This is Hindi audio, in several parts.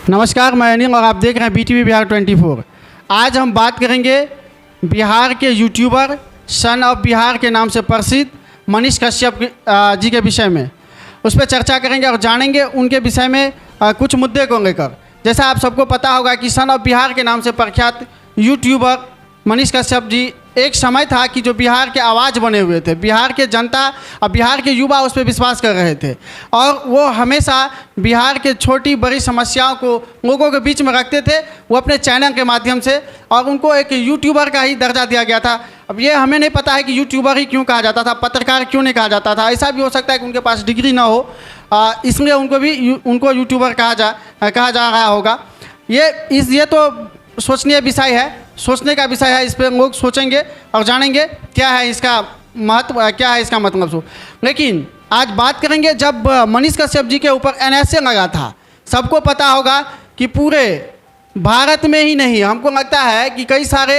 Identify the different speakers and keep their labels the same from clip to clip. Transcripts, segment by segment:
Speaker 1: नमस्कार, मैं अनिल और आप देख रहे हैं BTV बिहार 24। आज हम बात करेंगे बिहार के यूट्यूबर सन ऑफ बिहार के नाम से प्रसिद्ध मनीष कश्यप जी के विषय में। उस पर चर्चा करेंगे और जानेंगे उनके विषय में कुछ मुद्दे को लेकर। जैसा आप सबको पता होगा कि सन ऑफ बिहार के नाम से प्रख्यात यूट्यूबर मनीष कश्यप जी एक समय था कि जो बिहार के आवाज़ बने हुए थे, बिहार के जनता और बिहार के युवा उस पर विश्वास कर रहे थे और वो हमेशा बिहार के छोटी बड़ी समस्याओं को लोगों के बीच में रखते थे, वो अपने चैनल के माध्यम से, और उनको एक यूट्यूबर का ही दर्जा दिया गया था। अब ये हमें नहीं पता है कि यूट्यूबर ही क्यों कहा जाता था, पत्रकार क्यों नहीं कहा जाता था। ऐसा भी हो सकता है कि उनके पास डिग्री ना हो, इसलिए उनको यूट्यूबर कहा जा रहा होगा। ये तो सोचनीय विषय है, सोचने का विषय है। इस पर लोग सोचेंगे और जानेंगे क्या है इसका महत्व, क्या है इसका मतलब। लेकिन आज बात करेंगे जब मनीष कश्यप जी के ऊपर NSA लगा था। सबको पता होगा कि पूरे भारत में ही नहीं, हमको लगता है कि कई सारे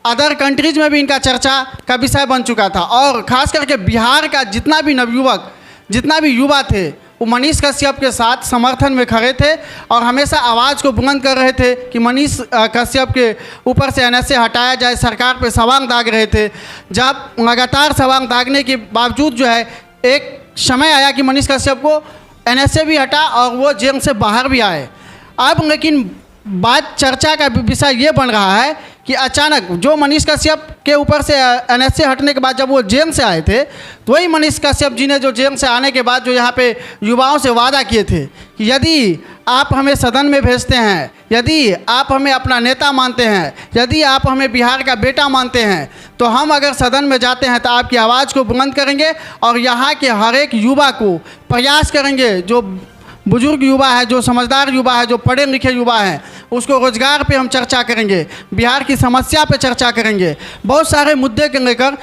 Speaker 1: अदर कंट्रीज में भी इनका चर्चा का विषय बन चुका था। और ख़ास करके बिहार का जितना भी नवयुवक, जितना भी युवा थे, वो मनीष कश्यप के साथ समर्थन में खड़े थे और हमेशा आवाज़ को बुलंद कर रहे थे कि मनीष कश्यप के ऊपर से NSA हटाया जाए। सरकार पे सवाल दाग रहे थे। जब लगातार सवाल दागने के बावजूद जो है एक समय आया कि मनीष कश्यप को NSA भी हटा और वो जेल से बाहर भी आए। अब लेकिन बात चर्चा का विषय ये बन रहा है कि अचानक जो मनीष कश्यप के ऊपर से NSA हटने के बाद जब वो जेल से आए थे, तो वही मनीष कश्यप जी ने जो जेल से आने के बाद जो यहाँ पे युवाओं से वादा किए थे कि यदि आप हमें सदन में भेजते हैं, यदि आप हमें अपना नेता मानते हैं, यदि आप हमें बिहार का बेटा मानते हैं, तो हम अगर सदन में जाते हैं तो आपकी आवाज़ को बुलंद करेंगे और यहाँ के हर एक युवा को प्रयास करेंगे, जो बुजुर्ग युवा है, जो समझदार युवा है, जो पढ़े लिखे युवा हैं, उसको रोजगार पे हम चर्चा करेंगे, बिहार की समस्या पे चर्चा करेंगे। बहुत सारे मुद्दे के लेकर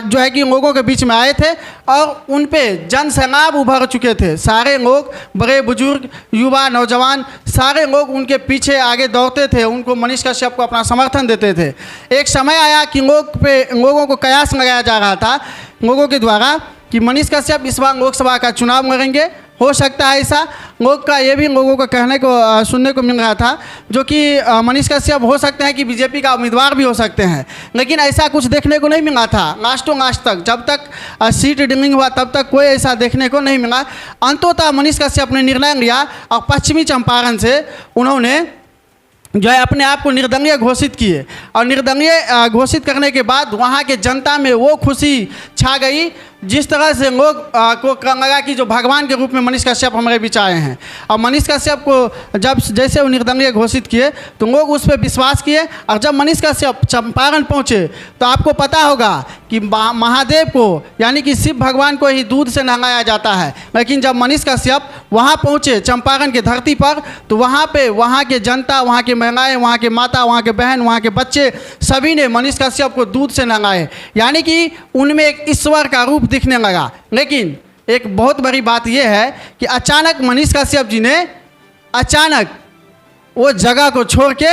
Speaker 1: जो है कि लोगों के बीच में आए थे और उन पे जन सैलाब उभर चुके थे। सारे लोग, बड़े बुजुर्ग, युवा, नौजवान, सारे लोग उनके पीछे आगे दौड़ते थे, उनको मनीष कश्यप को अपना समर्थन देते थे। एक समय आया कि लोगों को कयास लगाया जा रहा था लोगों के द्वारा कि मनीष कश्यप इस बार लोकसभा का चुनाव लड़ेंगे। हो सकता है ऐसा, लोग का ये भी लोगों को कहने को सुनने को मिल रहा था, जो कि मनीष कश्यप हो सकते हैं कि बीजेपी का उम्मीदवार भी हो सकते हैं। लेकिन ऐसा कुछ देखने को नहीं मिला था लास्टों लास्ट तक। जब तक सीट डीलिंग हुआ तब तक कोई ऐसा देखने को नहीं मिला। अंततः मनीष कश्यप ने निर्णय लिया और पश्चिमी चंपारण से उन्होंने जो है अपने आप को निर्दलीय घोषित किए। और निर्दलीय घोषित करने के बाद वहाँ के जनता में वो खुशी छा गई जिस तरह से लोग को लगा कि जो भगवान के रूप में मनीष कश्यप हमारे बीच आए हैं। और मनीष कश्यप को जब जैसे वो निर्दलीय घोषित किए तो लोग उस पर विश्वास किए। और जब मनीष कश्यप चंपारण पहुँचे तो आपको पता होगा कि महादेव को, यानी कि शिव भगवान को ही दूध से नहलाया जाता है। लेकिन जब मनीष कश्यप वहाँ पहुँचे चंपारण की धरती पर, तो वहाँ पे वहाँ के जनता, वहाँ के महिलाएं, वहाँ के माता, वहाँ के बहन, वहाँ के बच्चे, सभी ने मनीष कश्यप को दूध से नहलाए। यानी कि उनमें एक ईश्वर का रूप दिखने लगा। लेकिन एक बहुत बड़ी बात यह है कि अचानक मनीष कश्यप जी ने अचानक वो जगह को छोड़ के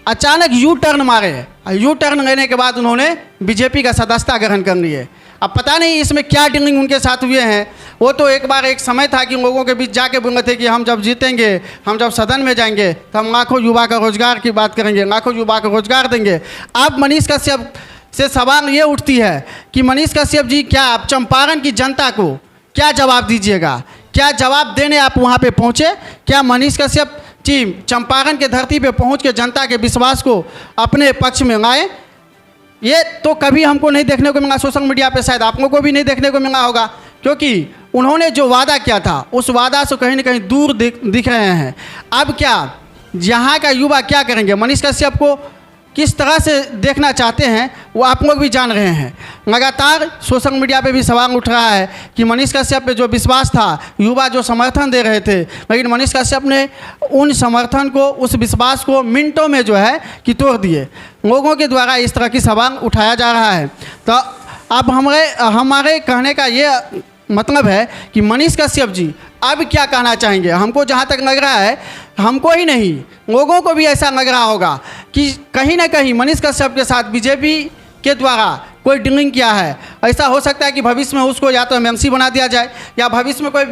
Speaker 1: अचानक यू टर्न मारे। यू टर्न लेने के बाद उन्होंने बीजेपी का सदस्यता ग्रहण कर लिए। अब पता नहीं इसमें क्या डीलिंग उनके साथ हुए हैं। वो तो एक समय था कि लोगों के बीच जाके बोल रहे थे कि हम जब जीतेंगे, हम जब सदन में जाएंगे तो हम लाखों युवा का रोजगार की बात करेंगे, लाखों युवा को रोजगार देंगे। अब मनीष कश्यप से सवाल ये उठती है कि मनीष कश्यप जी, क्या आप चंपारण की जनता को क्या जवाब दीजिएगा? क्या जवाब देने आप वहाँ पे पहुँचे? क्या मनीष कश्यप जी चंपारण के धरती पे पहुँच के जनता के विश्वास को अपने पक्ष में लाए? ये तो कभी हमको नहीं देखने को मिला सोशल मीडिया पे, शायद आप लोगों को भी नहीं देखने को मिला होगा, क्योंकि उन्होंने जो वादा किया था उस वादा से कहीं ना कहीं दूर दिख रहे हैं। अब क्या यहाँ का युवा क्या करेंगे? मनीष कश्यप को किस तरह से देखना चाहते हैं वो आप लोग भी जान रहे हैं। लगातार सोशल मीडिया पे भी सवाल उठ रहा है कि मनीष कश्यप पे जो विश्वास था, युवा जो समर्थन दे रहे थे, लेकिन मनीष कश्यप ने उन समर्थन को, उस विश्वास को मिनटों में जो है कि तोड़ दिए। लोगों के द्वारा इस तरह की सवाल उठाया जा रहा है। तो अब हमारे कहने का ये मतलब है कि मनीष कश्यप जी अब क्या कहना चाहेंगे। हमको जहाँ तक लग रहा है, हमको ही नहीं लोगों को भी ऐसा लग रहा होगा कि कहीं ना कहीं मनीष कश्यप के साथ बीजेपी के द्वारा कोई ड्रिंकिंग किया है। ऐसा हो सकता है कि भविष्य में उसको या तो एमएलसी बना दिया जाए या भविष्य में कोई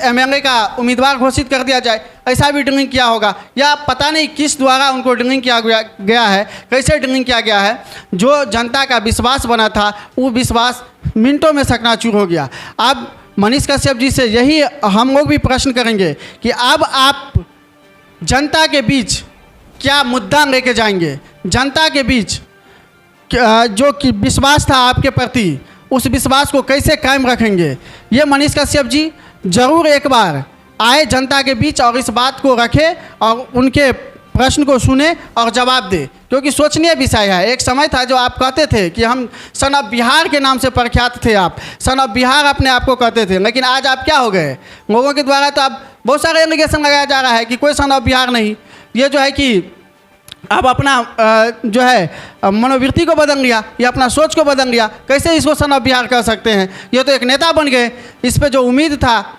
Speaker 1: एमएलए का उम्मीदवार घोषित कर दिया जाए, ऐसा भी ड्रिंकिंग किया होगा। या पता नहीं किस द्वारा उनको ड्रिंकिंग किया गया है, कैसे ड्रिंकिंग किया गया है। जो जनता का विश्वास बना था वो विश्वास मिनटों में चकनाचूर हो गया। अब मनीष कश्यप जी से यही हम लोग भी प्रश्न करेंगे कि अब आप जनता के बीच क्या मुद्दा लेके जाएंगे, जनता के बीच जो कि विश्वास था आपके प्रति, उस विश्वास को कैसे कायम रखेंगे। ये मनीष कश्यप जी जरूर एक बार आए जनता के बीच और इस बात को रखे और उनके प्रश्न को सुने और जवाब दे, क्योंकि सोचनीय विषय है। एक समय था जो आप कहते थे कि हम सन ऑफ बिहार के नाम से प्रख्यात थे, आप सन ऑफ बिहार अपने आप को कहते थे, लेकिन आज आप क्या हो गए, लोगों के द्वारा तो आप बहुत सारे एलिगेशन लगाया जा रहा है कि कोई सन ऑफ बिहार नहीं। ये जो है कि अब अपना जो है मनोवृत्ति को बदल लिया या अपना सोच को बदल लिया, कैसे इसको सन ऑफ बिहार कह सकते हैं। ये तो एक नेता बन गए, इस पे जो उम्मीद था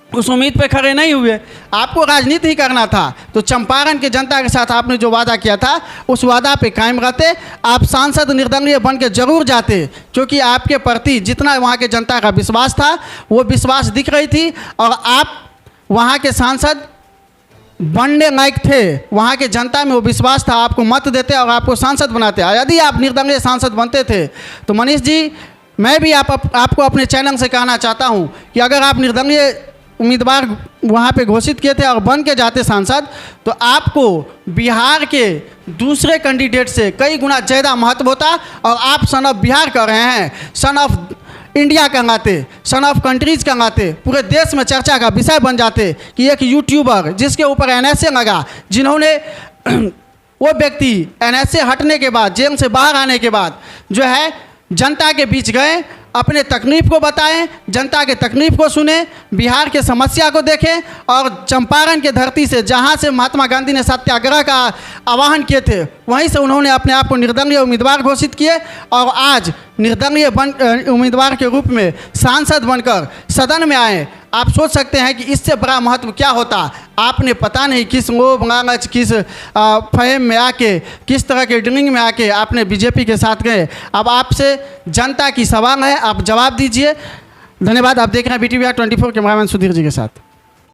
Speaker 1: उस उम्मीद पे खड़े नहीं हुए। आपको राजनीति ही करना था तो चंपारण की जनता के साथ आपने जो वादा किया था उस वादा पे कायम रहते, आप सांसद निर्दलीय बन के जरूर जाते, क्योंकि आपके प्रति जितना वहाँ के जनता का विश्वास था वो विश्वास दिख रही थी और आप वहाँ के सांसद बनने लायक थे। वहाँ के जनता में वो विश्वास था, आपको मत देते और आपको सांसद बनाते। यदि आप निर्दलीय सांसद बनते थे तो मनीष जी, मैं भी आपको अपने चैनल से कहना चाहता हूँ कि अगर आप निर्दलीय उम्मीदवार वहाँ पे घोषित किए थे और बन के जाते सांसद, तो आपको बिहार के दूसरे कैंडिडेट से कई गुना ज़्यादा महत्व होता और आप सन ऑफ बिहार कर रहे हैं, सन ऑफ इंडिया कहलाते, सन ऑफ कंट्रीज कहलाते, पूरे देश में चर्चा का विषय बन जाते कि एक यूट्यूबर जिसके ऊपर एनएसए लगा, जिन्होंने वो व्यक्ति एनएसए हटने के बाद, जेल से बाहर आने के बाद जो है जनता के बीच गए, अपने तकलीफ को बताएं, जनता के तकलीफ को सुने, बिहार के समस्या को देखें और चंपारण के धरती से जहां से महात्मा गांधी ने सत्याग्रह का आह्वान किए थे वहीं से उन्होंने अपने आप को निर्दलीय उम्मीदवार घोषित किए और आज निर्दलीय उम्मीदवार के रूप में सांसद बनकर सदन में आए। आप सोच सकते हैं कि इससे बड़ा महत्व क्या होता। आपने पता नहीं किस लोभ लालच, किस फहम में आके, किस तरह के ड्रिंकिंग में आके आपने बीजेपी के साथ गए। अब आपसे जनता की सवाल है, आप जवाब दीजिए। धन्यवाद। आप देख रहे हैं BT बिहार 24, कैमरामैन सुधीर जी के साथ।